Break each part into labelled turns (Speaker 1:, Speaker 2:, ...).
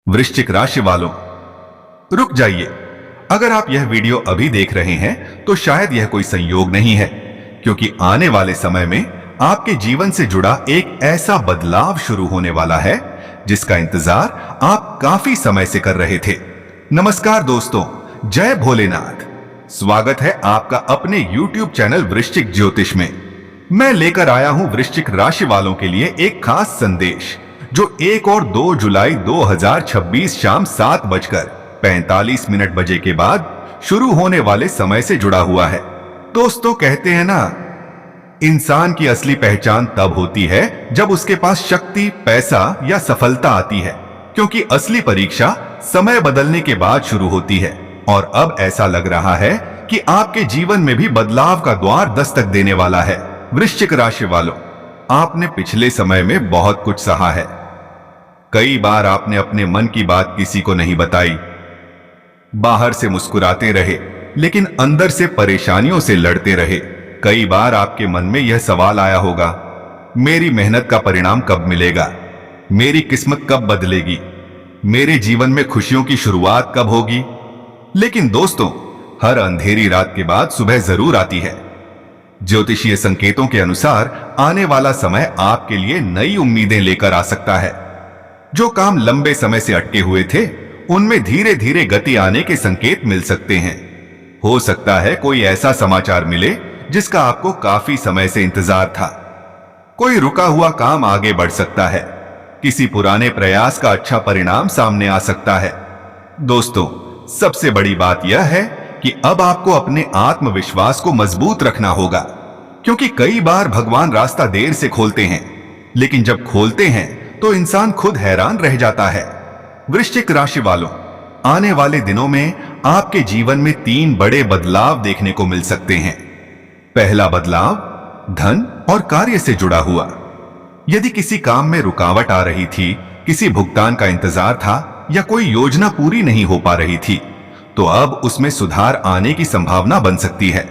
Speaker 1: वृश्चिक राशि वालों, रुक जाइए। अगर आप यह वीडियो अभी देख रहे हैं तो शायद यह कोई संयोग नहीं है, क्योंकि आने वाले समय में आपके जीवन से जुड़ा एक ऐसा बदलाव शुरू होने वाला है जिसका इंतजार आप काफी समय से कर रहे थे। नमस्कार दोस्तों, जय भोलेनाथ। स्वागत है आपका अपने YouTube चैनल वृश्चिक ज्योतिष में। मैं लेकर आया हूं वृश्चिक राशि वालों के लिए एक खास संदेश जो 1 और 2 जुलाई 2026 शाम 7:45 बजे के बाद शुरू होने वाले समय से जुड़ा हुआ है। दोस्तों, कहते हैं ना, इंसान की असली पहचान तब होती है जब उसके पास शक्ति, पैसा या सफलता आती है, क्योंकि असली परीक्षा समय बदलने के बाद शुरू होती है। और अब ऐसा लग रहा है कि आपके जीवन में भी बदलाव का द्वार दस्तक देने वाला है। वृश्चिक राशि वालों, आपने पिछले समय में बहुत कुछ सहा है। कई बार आपने अपने मन की बात किसी को नहीं बताई, बाहर से मुस्कुराते रहे लेकिन अंदर से परेशानियों से लड़ते रहे। कई बार आपके मन में यह सवाल आया होगा, मेरी मेहनत का परिणाम कब मिलेगा, मेरी किस्मत कब बदलेगी, मेरे जीवन में खुशियों की शुरुआत कब होगी। लेकिन दोस्तों, हर अंधेरी रात के बाद सुबह जरूर आती है। ज्योतिषीय संकेतों के अनुसार आने वाला समय आपके लिए नई उम्मीदें लेकर आ सकता है। जो काम लंबे समय से अटके हुए थे, उनमें धीरे धीरे गति आने के संकेत मिल सकते हैं। हो सकता है कोई ऐसा समाचार मिले जिसका आपको काफी समय से इंतजार था। कोई रुका हुआ काम आगे बढ़ सकता है। किसी पुराने प्रयास का अच्छा परिणाम सामने आ सकता है। दोस्तों, सबसे बड़ी बात यह है कि अब आपको अपने आत्मविश्वास को मजबूत रखना होगा, क्योंकि कई बार भगवान रास्ता देर से खोलते हैं, लेकिन जब खोलते हैं तो इंसान खुद हैरान रह जाता है। वृश्चिक राशि वालों, आने वाले दिनों में आपके जीवन में 3 बड़े बदलाव देखने को मिल सकते हैं। पहला बदलाव धन और कार्य से जुड़ा हुआ। यदि किसी काम में रुकावट आ रही थी, किसी भुगतान का इंतजार था या कोई योजना पूरी नहीं हो पा रही थी, तो अब उसमें सुधार आने की संभावना बन सकती है।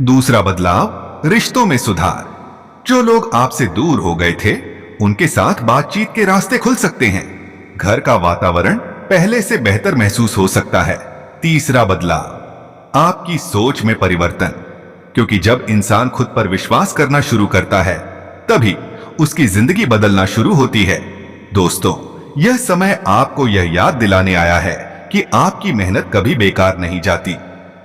Speaker 1: दूसरा बदलाव रिश्तों में सुधार। जो लोग आपसे दूर हो गए थे, उनके साथ बातचीत के रास्ते खुल सकते हैं। घर का वातावरण पहले से बेहतर महसूस हो सकता है। तीसरा बदलाव आपकी सोच में परिवर्तन, क्योंकि जब इंसान खुद पर विश्वास करना शुरू करता है, तभी उसकी जिंदगी बदलना शुरू होती है। दोस्तों, यह समय आपको यह याद दिलाने आया है कि आपकी मेहनत कभी बेकार नहीं जाती।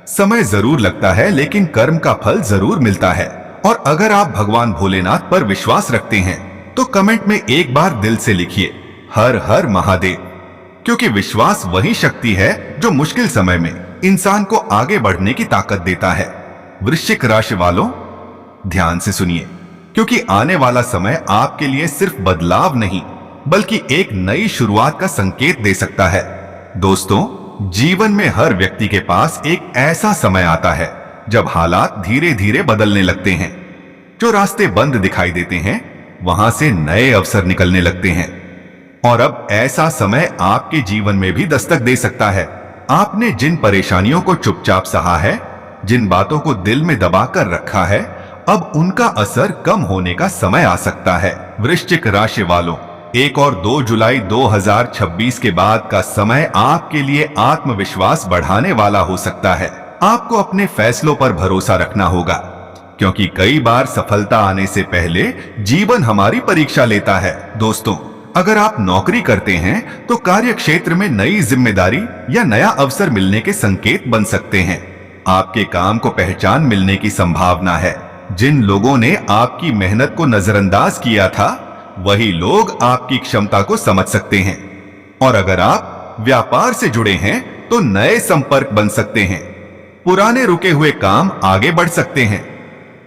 Speaker 1: समय जरूर लगता है, लेकिन कर्म का फल जरूर मिलता है। और अगर आप भगवान भोलेनाथ पर विश्वास रखते हैं तो कमेंट में एक बार दिल से लिखिए, हर हर महादेव, क्योंकि विश्वास वही शक्ति है जो मुश्किल समय में इंसान को आगे बढ़ने की ताकत देता है। वृश्चिक राशि वालों, ध्यान से सुनिए, क्योंकि आने वाला समय आपके लिए सिर्फ बदलाव नहीं बल्कि एक नई शुरुआत का संकेत दे सकता है। दोस्तों, जीवन में हर व्यक्ति के पास एक ऐसा समय आता है जब हालात धीरे धीरे बदलने लगते हैं। जो रास्ते बंद दिखाई देते हैं, वहां से नए अवसर निकलने लगते हैं। और अब ऐसा समय आपके जीवन में भी दस्तक दे सकता है। आपने जिन परेशानियों को चुपचाप सहा है, जिन बातों को दिल में दबा कर रखा है, अब उनका असर कम होने का समय आ सकता है। वृश्चिक राशि वालों, 1 और 2 जुलाई 2026 के बाद का समय आपके लिए आत्मविश्वास बढ़ाने वाला हो सकता है। आपको अपने फैसलों पर भरोसा रखना होगा, क्योंकि कई बार सफलता आने से पहले जीवन हमारी परीक्षा लेता है। दोस्तों, अगर आप नौकरी करते हैं तो कार्य क्षेत्र में नई जिम्मेदारी या नया अवसर मिलने के संकेत बन सकते हैं। आपके काम को पहचान मिलने की संभावना है। जिन लोगों ने आपकी मेहनत को नजरअंदाज किया था, वही लोग आपकी क्षमता को समझ सकते हैं। और अगर आप व्यापार से जुड़े हैं तो नए संपर्क बन सकते हैं। पुराने रुके हुए काम आगे बढ़ सकते हैं।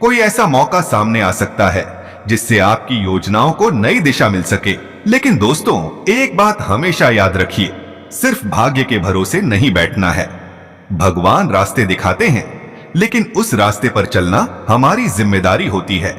Speaker 1: कोई ऐसा मौका सामने आ सकता है जिससे आपकी योजनाओं को नई दिशा मिल सके। लेकिन दोस्तों, एक बात हमेशा याद रखिए, सिर्फ भाग्य के भरोसे नहीं बैठना है। भगवान रास्ते दिखाते हैं, लेकिन उस रास्ते पर चलना हमारी जिम्मेदारी होती है।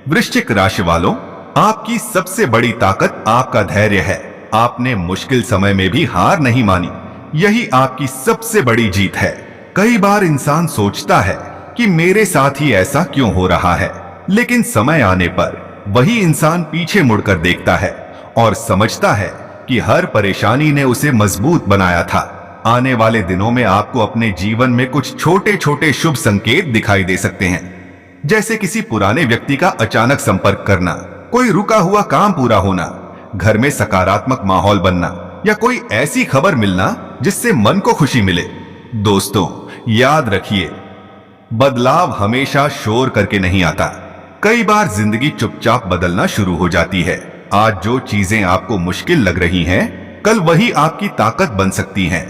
Speaker 1: वृश्चिक राशि वालों, आपकी सबसे बड़ी ताकत आपका धैर्य है। आपने मुश्किल समय में भी हार नहीं मानी। यही आपकी सबसे बड़ी जीत है। कई बार इंसान सोचता है कि मेरे साथ ही ऐसा क्यों हो रहा है, लेकिन समय आने पर वही इंसान पीछे मुड़कर देखता है और समझता है कि हर परेशानी ने उसे मजबूत बनाया था। आने वाले दिनों में आपको अपने जीवन में कुछ छोटे छोटे शुभ संकेत दिखाई दे सकते हैं, जैसे किसी पुराने व्यक्ति का अचानक संपर्क करना, कोई रुका हुआ काम पूरा होना, घर में सकारात्मक माहौल बनना या कोई ऐसी खबर मिलना जिससे मन को खुशी मिले। दोस्तों, याद रखिए, बदलाव हमेशा शोर करके नहीं आता। कई बार जिंदगी चुपचाप बदलना शुरू हो जाती है। आज जो चीजें आपको मुश्किल लग रही हैं, कल वही आपकी ताकत बन सकती हैं।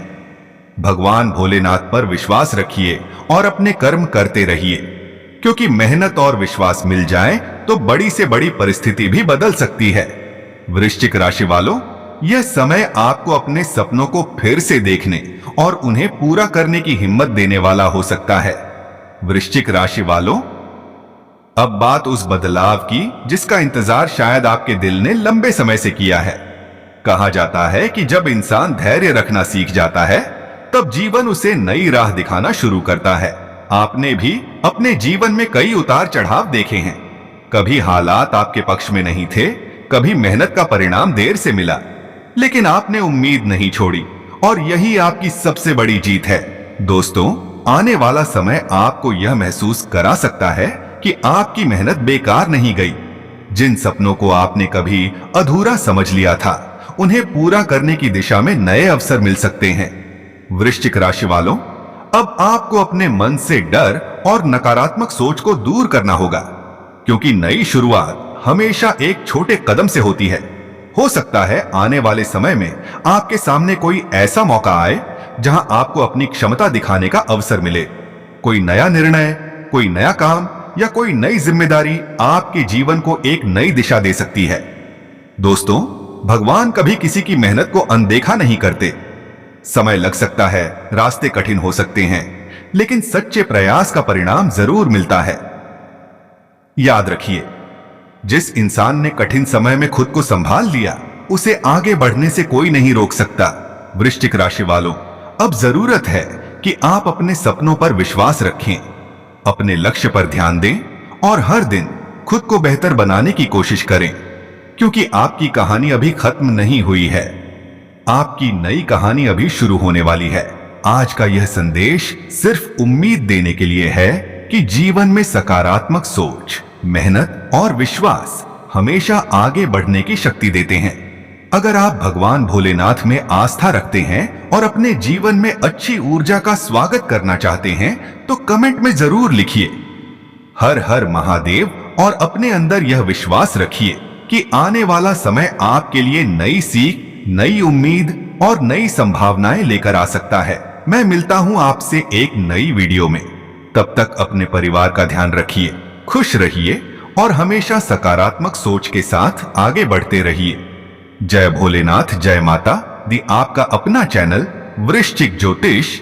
Speaker 1: भगवान भोलेनाथ पर विश्वास रखिए और अपने कर्म करते रहिए, क्योंकि मेहनत और विश्वास मिल जाए तो बड़ी से बड़ी परिस्थिति भी बदल सकती है। वृश्चिक राशि वालों, यह समय आपको अपने सपनों को फिर से देखने और उन्हें पूरा करने की हिम्मत देने वाला हो सकता है। वृश्चिक राशि वालों, अब बात उस बदलाव की जिसका इंतजार शायद आपके दिल ने लंबे समय से किया है। कहा जाता है कि जब इंसान धैर्य रखना सीख जाता है, तब जीवन उसे नई राह दिखाना शुरू करता है। आपने भी अपने जीवन में कई उतार चढ़ाव देखे हैं। कभी हालात आपके पक्ष में नहीं थे, कभी मेहनत का परिणाम देर से मिला, लेकिन आपने उम्मीद नहीं छोड़ी और यही आपकी सबसे बड़ी जीत है। दोस्तों, आने वाला समय आपको यह महसूस करा सकता है कि आपकी मेहनत बेकार नहीं गई। जिन सपनों को आपने कभी अधूरा समझ लिया था, उन्हें पूरा करने की दिशा में नए अवसर मिल सकते हैं। वृश्चिक राशि वालों, अब आपको अपने मन से डर और नकारात्मक सोच को दूर करना होगा, क्योंकि नई शुरुआत हमेशा एक छोटे कदम से होती है। हो सकता है आने वाले समय में आपके सामने कोई ऐसा मौका आए जहां आपको अपनी क्षमता दिखाने का अवसर मिले। कोई नया निर्णय, कोई नया काम या कोई नई जिम्मेदारी आपके जीवन को एक नई दिशा दे सकती है। दोस्तों, भगवान कभी किसी की मेहनत को अनदेखा नहीं करते। समय लग सकता है, रास्ते कठिन हो सकते हैं, लेकिन सच्चे प्रयास का परिणाम जरूर मिलता है। याद रखिए, जिस इंसान ने कठिन समय में खुद को संभाल लिया, उसे आगे बढ़ने से कोई नहीं रोक सकता। वृश्चिक राशि वालों, अब जरूरत है कि आप अपने सपनों पर विश्वास रखें, अपने लक्ष्य पर ध्यान दें और हर दिन खुद को बेहतर बनाने की कोशिश करें, क्योंकि आपकी कहानी अभी खत्म नहीं हुई है। आपकी नई कहानी अभी शुरू होने वाली है। आज का यह संदेश सिर्फ उम्मीद देने के लिए है कि जीवन में सकारात्मक सोच, मेहनत और विश्वास हमेशा आगे बढ़ने की शक्ति देते हैं। अगर आप भगवान भोलेनाथ में आस्था रखते हैं और अपने जीवन में अच्छी ऊर्जा का स्वागत करना चाहते हैं, तो कमेंट में जरूर लिखिए हर हर महादेव और अपने अंदर यह विश्वास रखिए कि आने वाला समय आपके लिए नई सीख, नई उम्मीद और नई संभावनाएं लेकर आ सकता है। मैं मिलता हूं आपसे एक नई वीडियो में। तब तक अपने परिवार का ध्यान रखिए, खुश रहिए और हमेशा सकारात्मक सोच के साथ आगे बढ़ते रहिए। जय भोलेनाथ, जय माता दी। आपका अपना चैनल वृश्चिक ज्योतिष